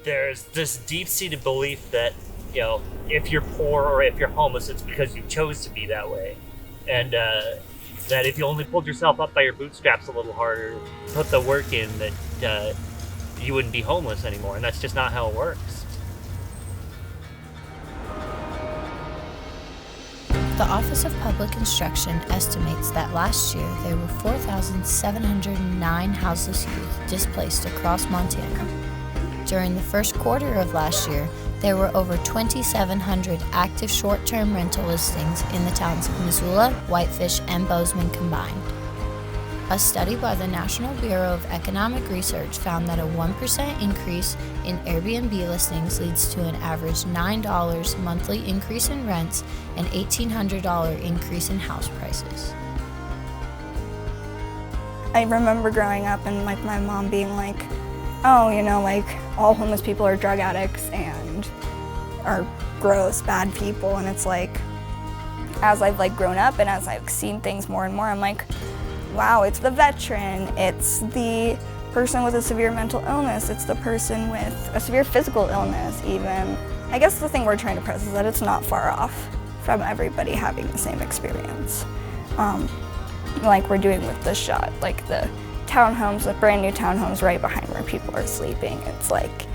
there's this deep-seated belief that, if you're poor or if you're homeless, it's because you chose to be that way. And that if you only pulled yourself up by your bootstraps a little harder, put the work in, that you wouldn't be homeless anymore. And that's just not how it works. The Office of Public Instruction estimates that last year there were 4,709 houseless youth displaced across Montana. During the first quarter of last year, there were over 2,700 active short-term rental listings in the towns of Missoula, Whitefish, and Bozeman combined. A study by the National Bureau of Economic Research found that a 1% increase in Airbnb listings leads to an average $9 monthly increase in rents and $1,800 increase in house prices. I remember growing up and my mom being like, oh, all homeless people are drug addicts and are gross, bad people. And it's like, as I've grown up and as I've seen things more and more, I'm like, wow, it's the veteran, it's the person with a severe mental illness, it's the person with a severe physical illness even. I guess the thing we're trying to press is that it's not far off from everybody having the same experience. Like we're doing with the shot, like the townhomes, the brand new townhomes right behind where people are sleeping. It's like,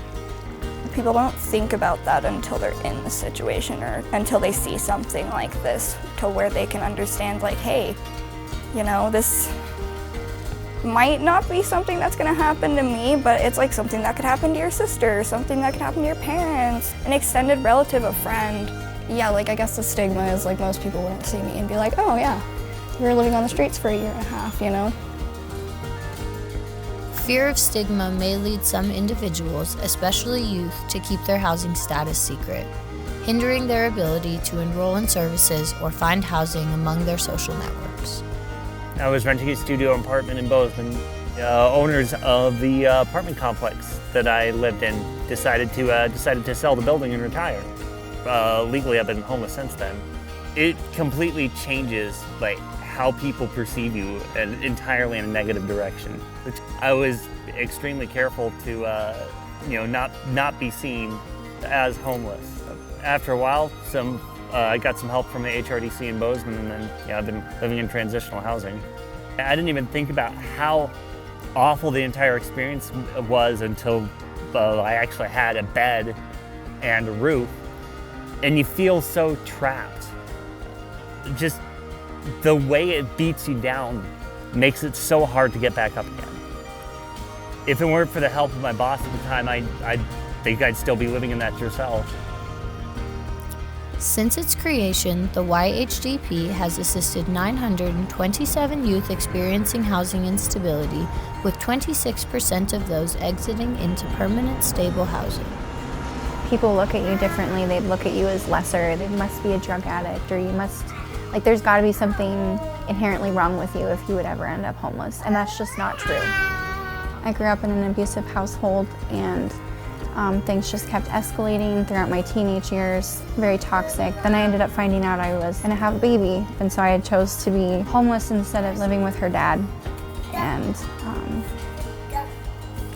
people don't think about that until they're in the situation or until they see something like this to where they can understand hey, this might not be something that's gonna happen to me, but it's something that could happen to your sister, something that could happen to your parents, an extended relative, a friend. Yeah, I guess the stigma is most people wouldn't see me and be like, oh yeah, you were living on the streets for a year and a half, Fear of stigma may lead some individuals, especially youth, to keep their housing status secret, hindering their ability to enroll in services or find housing among their social networks. I was renting a studio apartment in Bozeman. Owners of the apartment complex that I lived in decided to sell the building and retire. Legally, I've been homeless since then. It completely changes how people perceive you and entirely in a negative direction. I was extremely careful to not be seen as homeless. After a while, I got some help from the HRDC in Bozeman, and then I've been living in transitional housing. I didn't even think about how awful the entire experience was until I actually had a bed and a roof, and you feel so trapped. Just the way it beats you down makes it so hard to get back up again. If it weren't for the help of my boss at the time, I think I'd still be living in that yourself. Since its creation, the YHDP has assisted 927 youth experiencing housing instability, with 26% of those exiting into permanent, stable housing. People look at you differently. They look at you as lesser. They must be a drug addict, or you must, there's got to be something inherently wrong with you if you would ever end up homeless, and that's just not true. I grew up in an abusive household, and things just kept escalating throughout my teenage years, very toxic. Then I ended up finding out I was gonna have a baby, and so I chose to be homeless instead of living with her dad. And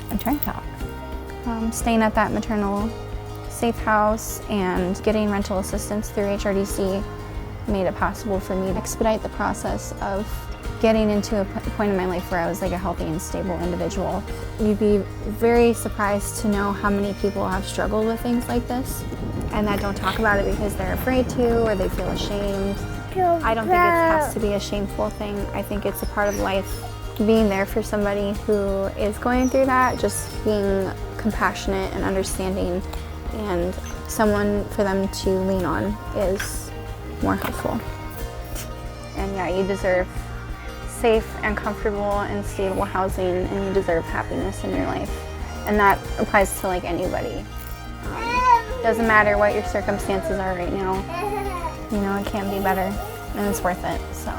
I'm trying to talk. Staying at that maternal safe house and getting rental assistance through HRDC made it possible for me to expedite the process of getting into a point in my life where I was a healthy and stable individual. You'd be very surprised to know how many people have struggled with things like this and that don't talk about it because they're afraid to or they feel ashamed. I don't think it has to be a shameful thing. I think it's a part of life. Being there for somebody who is going through that, just being compassionate and understanding and someone for them to lean on is more helpful. And yeah, you deserve safe and comfortable and stable housing, and you deserve happiness in your life. And that applies to anybody. Doesn't matter what your circumstances are right now. It can be better, and it's worth it, so.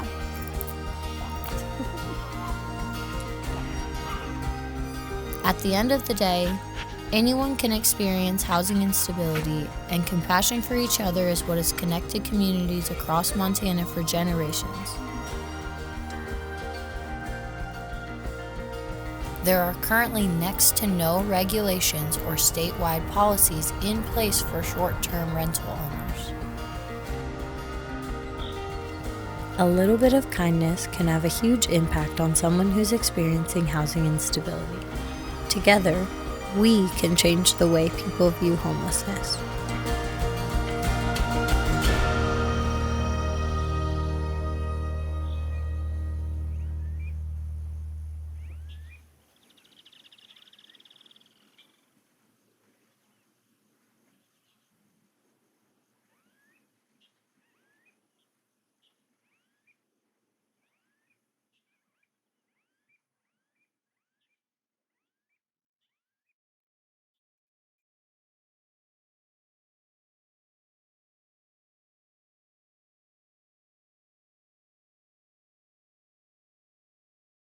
At the end of the day, anyone can experience housing instability, and compassion for each other is what has connected communities across Montana for generations. There are currently next to no regulations or statewide policies in place for short-term rental owners. A little bit of kindness can have a huge impact on someone who's experiencing housing instability. Together, we can change the way people view homelessness.